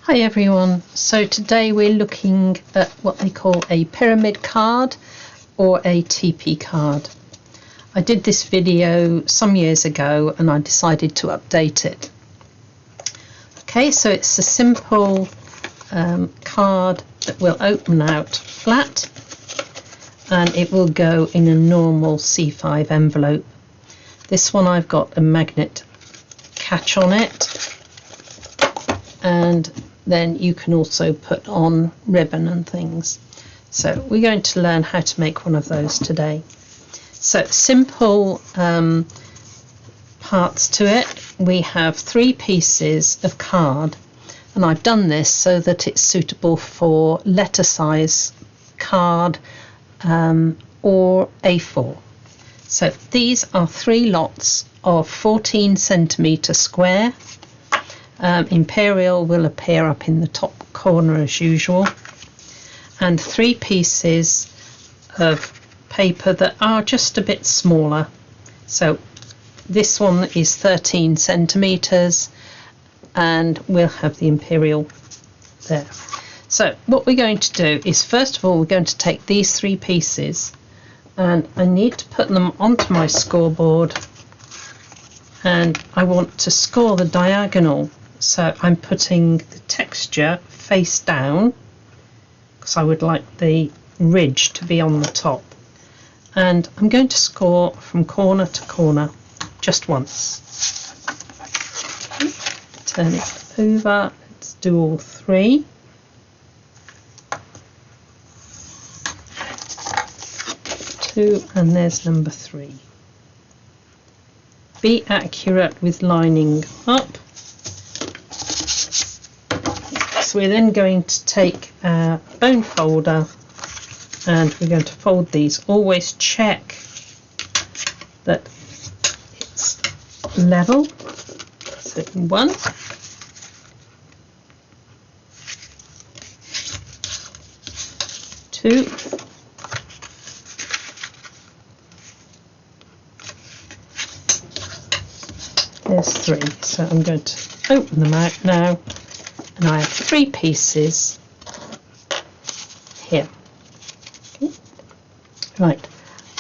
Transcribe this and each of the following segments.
Hi everyone, so today we're looking at what they call a pyramid card or a Teepee card. I did this video some years ago and I decided to update it. Okay, so it's a simple card that will open out flat and it will go in a normal C5 envelope. This one I've got a magnet catch on it, and then you can also put on ribbon and things. So we're going to learn how to make one of those today. So simple parts to it. We have 3 pieces of card, and I've done this so that it's suitable for letter size card or A4. So these are 3 lots of 14 centimetre square. Imperial will appear up in the top corner as usual, and 3 pieces of paper that are just a bit smaller. So this one is 13 centimetres and we'll have the imperial there. So what we're going to do is, first of all, we're going to take these 3 pieces and I need to put them onto my scoreboard, and I want to score the diagonal. So I'm putting the texture face down because I would like the ridge to be on the top, and I'm going to score from corner to corner just once. Turn it over, let's do all 3. And there's number 3. Be accurate with lining up. So we're then going to take our bone folder and we're going to fold these. Always check that it's level. So 1, 2, there's 3. So I'm going to open them out now, and I have 3 pieces here. Okay. Right,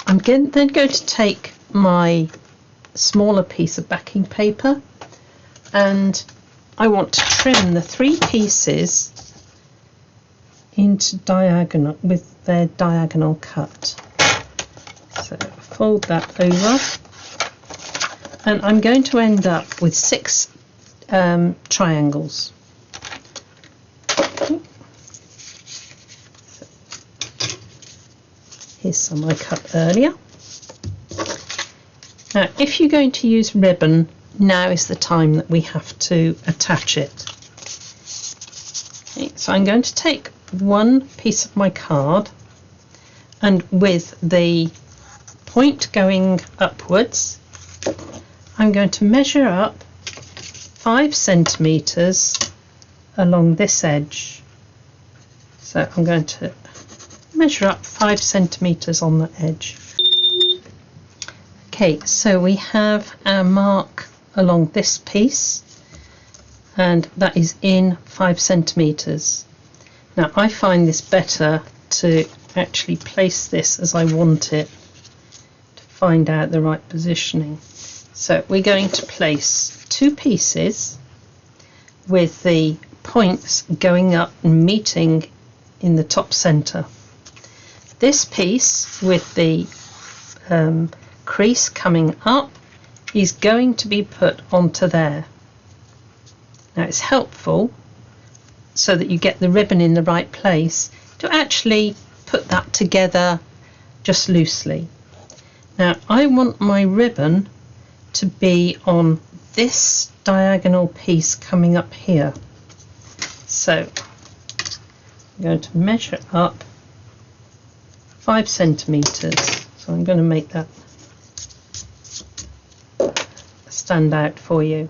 I'm then going to take my smaller piece of backing paper and I want to trim the 3 pieces into diagonal with their diagonal cut. So fold that over, and I'm going to end up with 6 triangles. Okay. So here's some I cut earlier. Now if you're going to use ribbon, now is the time that we have to attach it. Okay, so I'm going to take one piece of my card, and with the point going upwards, I'm going to measure up 5 centimetres along this edge. So I'm going to measure up 5 centimetres on the edge. Okay, so we have our mark along this piece, and that is in 5 centimetres. Now I find this better to actually place this as I want it to find out the right positioning. So we're going to place 2 pieces with the points going up and meeting in the top centre. This piece with the crease coming up is going to be put onto there. Now it's helpful, so that you get the ribbon in the right place, to actually put that together just loosely. Now I want my ribbon to be on this diagonal piece coming up here. So I'm going to measure up 5 centimetres. So I'm going to make that stand out for you.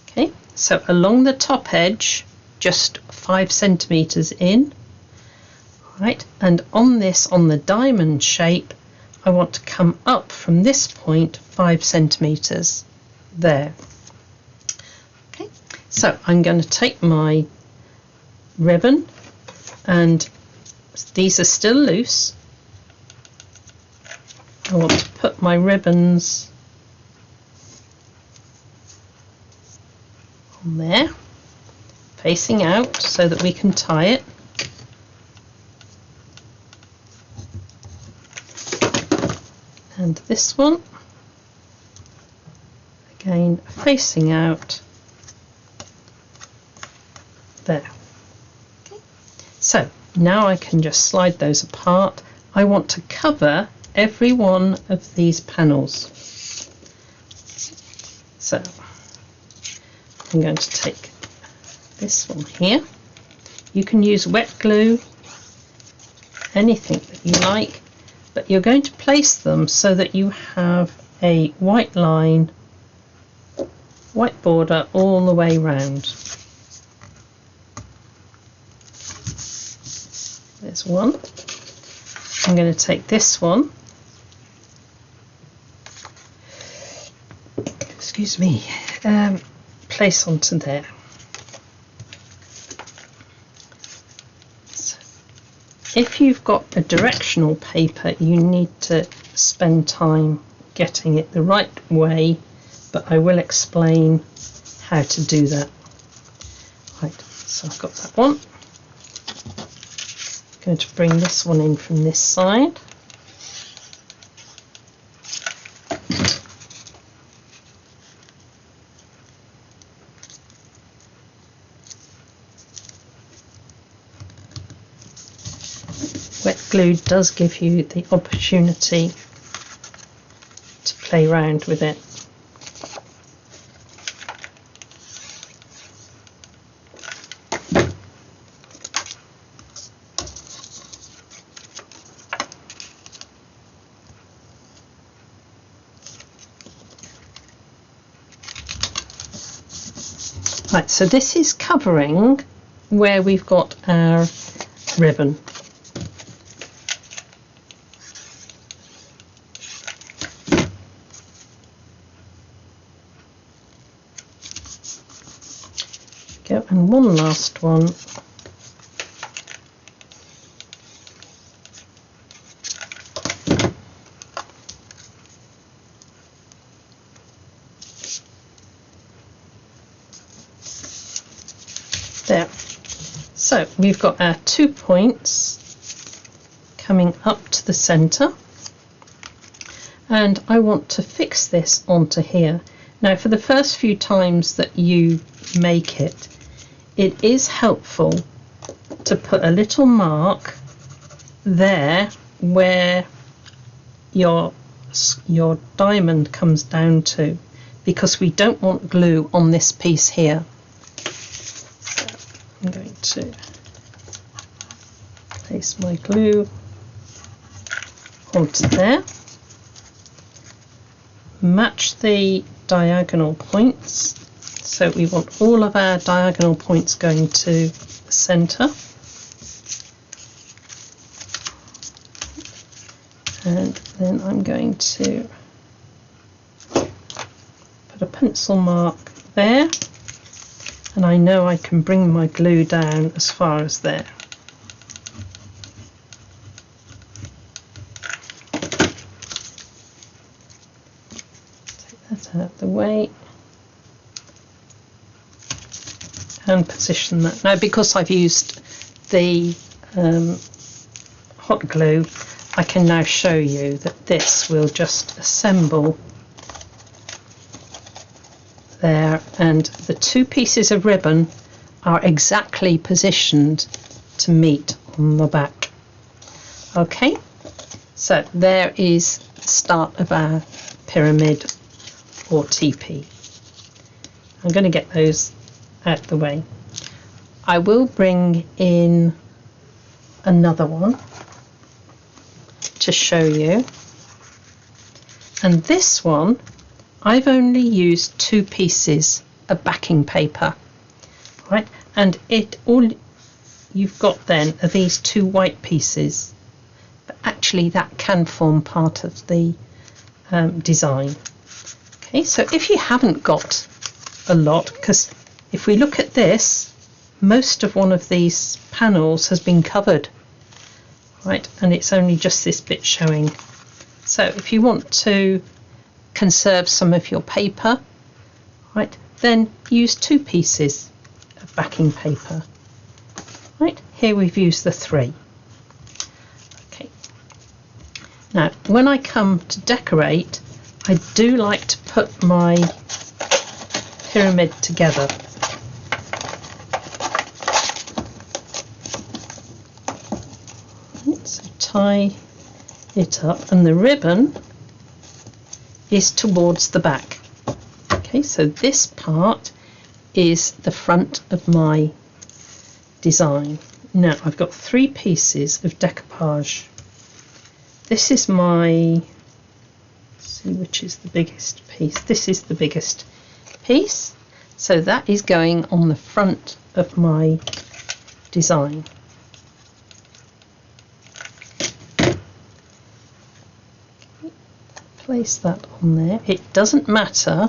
Okay, so along the top edge, just 5 centimetres in. Right, and on this, on the diamond shape, I want to come up from this point 5 centimetres there. Okay, so I'm going to take my ribbon, and these are still loose. I want to put my ribbons on there, facing out so that we can tie it. And this one, again, facing out there. Okay. So now I can just slide those apart. I want to cover every one of these panels. So I'm going to take this one here. You can use wet glue, anything that you like, but you're going to place them so that you have a white line, white border all the way round. There's one. I'm going to take this one, excuse me, place onto there. So if you've got a directional paper, you need to spend time getting it the right way, but I will explain how to do that. Right, so I've got that one. I'm going to bring this one in from this side. Wet glue does give you the opportunity to play around with it. Right, so this is covering where we've got our ribbon. Go, and one last one. There. So we've got our 2 points coming up to the centre, and I want to fix this onto here. Now for the first few times that you make it, it is helpful to put a little mark there where your diamond comes down to, because we don't want glue on this piece here. I'm going to place my glue onto there, match the diagonal points, so we want all of our diagonal points going to the centre, and then I'm going to put a pencil mark there. And I know I can bring my glue down as far as there. Take that out of the way and position that. Now because I've used the hot glue, I can now show you that this will just assemble there, and the 2 pieces of ribbon are exactly positioned to meet on the back. Okay, so there is the start of our pyramid or teepee. I'm going to get those out the way. I will bring in another one to show you, and this one I've only used 2 pieces of backing paper, right? And all you've got then are these 2 white pieces, but actually that can form part of the design. Okay, so if you haven't got a lot, because if we look at this, most of one of these panels has been covered, right, and it's only just this bit showing. So if you want to conserve some of your paper, right, then use 2 pieces of backing paper. Right, here we've used the 3. Okay. Now, when I come to decorate, I do like to put my pyramid together. Right, so tie it up, and the ribbon is towards the back. Okay, so this part is the front of my design. Now I've got 3 pieces of decoupage. This is my, let's see which is the biggest piece. This is the biggest piece, so that is going on the front of my design. Place that on there. It doesn't matter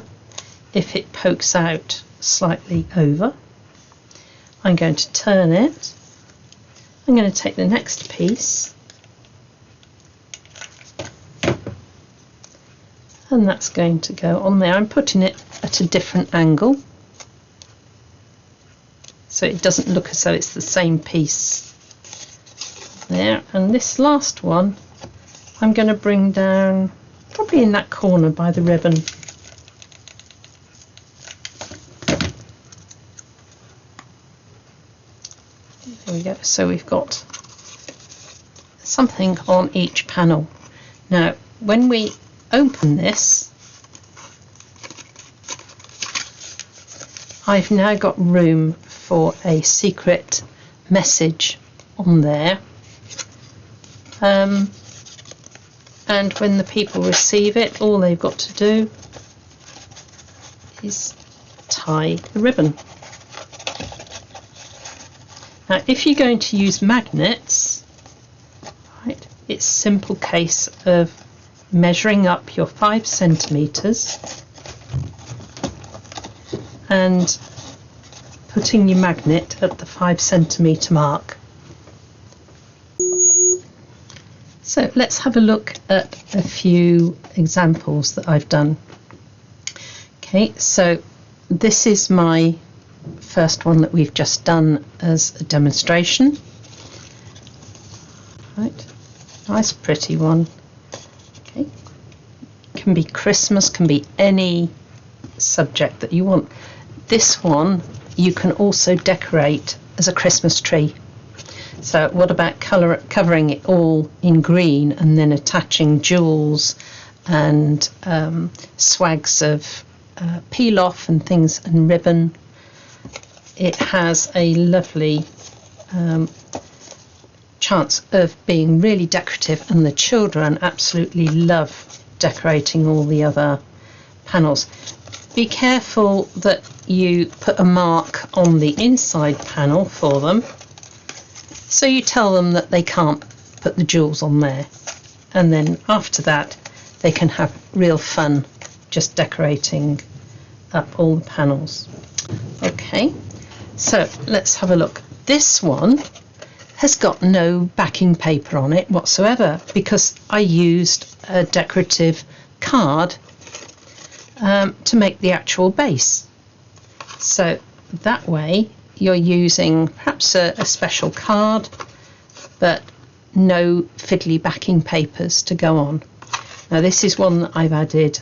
if it pokes out slightly over. I'm going to turn it. I'm going to take the next piece, and that's going to go on there. I'm putting it at a different angle so it doesn't look as though it's the same piece there. And this last one I'm going to bring down probably in that corner by the ribbon. There we go. So we've got something on each panel. Now when we open this, I've now got room for a secret message on there, and when the people receive it, all they've got to do is tie the ribbon. Now if you're going to use magnets, right, it's a simple case of measuring up your 5 centimeters and putting your magnet at the 5 centimeter mark. So let's have a look at a few examples that I've done. Okay, so this is my first one that we've just done as a demonstration. Right, nice pretty one. Okay, can be Christmas, can be any subject that you want. This one you can also decorate as a Christmas tree. So what about covering it all in green and then attaching jewels and swags of peel off and things and ribbon? It has a lovely chance of being really decorative, and the children absolutely love decorating all the other panels. Be careful that you put a mark on the inside panel for them, so you tell them that they can't put the jewels on there, and then after that they can have real fun just decorating up all the panels. Okay, so let's have a look. This one has got no backing paper on it whatsoever because I used a decorative card to make the actual base. So that way you're using perhaps a special card, but no fiddly backing papers to go on. Now this is one that I've added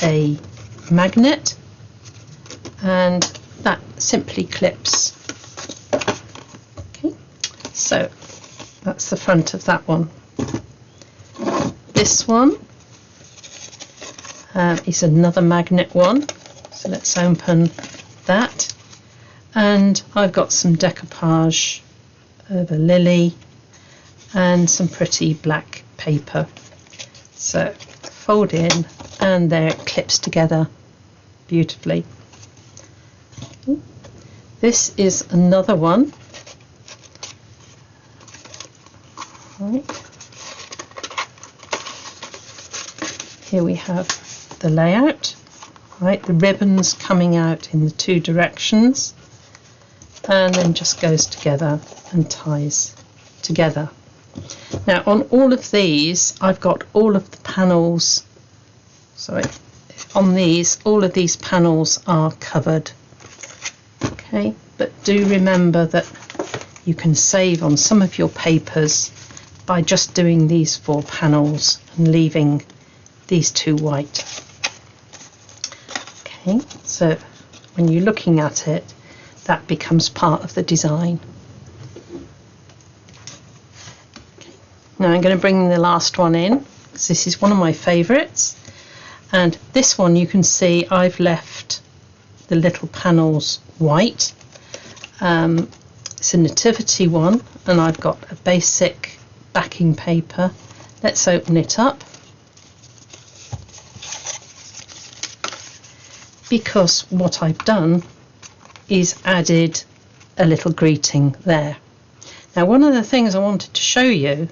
a magnet, and that simply clips. Okay, so that's the front of that one. This one is another magnet one, so let's open that, and I've got some decoupage of a lily and some pretty black paper, so fold in and there it clips together beautifully. This is another one. Right. Here we have the layout, right, the ribbons coming out in the 2 directions, and then just goes together and ties together. Now on all of these I've got all of the panels, sorry, on these all of these panels are covered. Okay, but do remember that you can save on some of your papers by just doing these 4 panels and leaving these 2 white. Okay, so when you're looking at it, that becomes part of the design. Okay. Now I'm going to bring the last one in, because this is one of my favourites, and this one you can see I've left the little panels white. It's a nativity one, and I've got a basic backing paper. Let's open it up, because what I've done is added a little greeting there. Now one of the things I wanted to show you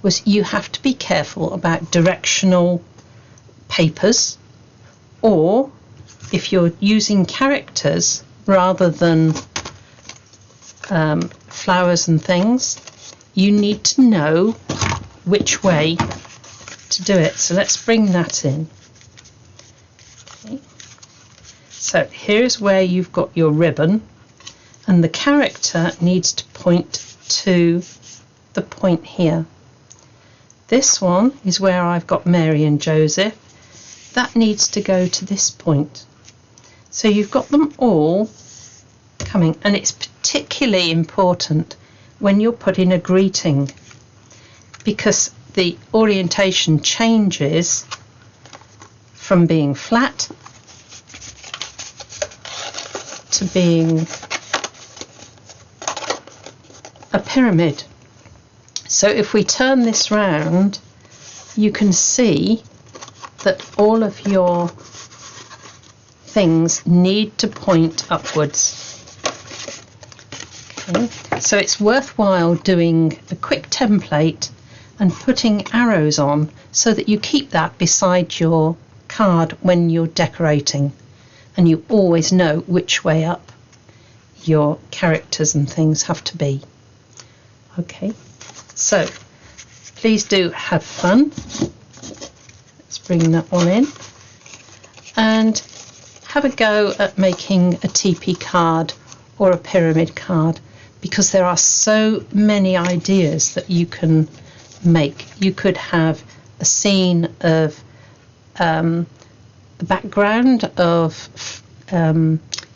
was you have to be careful about directional papers, or if you're using characters rather than flowers and things, you need to know which way to do it. So let's bring that in. Okay. So here's where you've got your ribbon, and the character needs to point to the point here. This one is where I've got Mary and Joseph. That needs to go to this point. So you've got them all coming, and it's particularly important when you're putting a greeting, because the orientation changes from being flat to being a pyramid. So if we turn this round, you can see that all of your things need to point upwards. Okay. So it's worthwhile doing a quick template and putting arrows on so that you keep that beside your card when you're decorating, and you always know which way up your characters and things have to be. Okay, so please do have fun. Let's bring that one in and have a go at making a teepee card or a pyramid card, because there are so many ideas that you can make. You could have a scene of the background of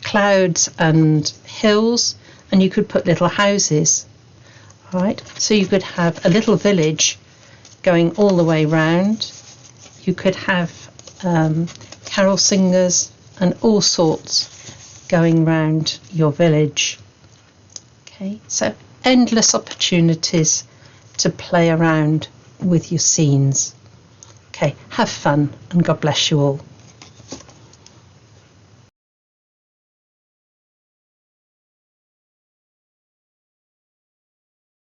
clouds and hills, and you could put little houses. Right, so you could have a little village going all the way round. You could have carol singers and all sorts going round your village. Okay, so endless opportunities to play around with your scenes. Okay, have fun, and God bless you all.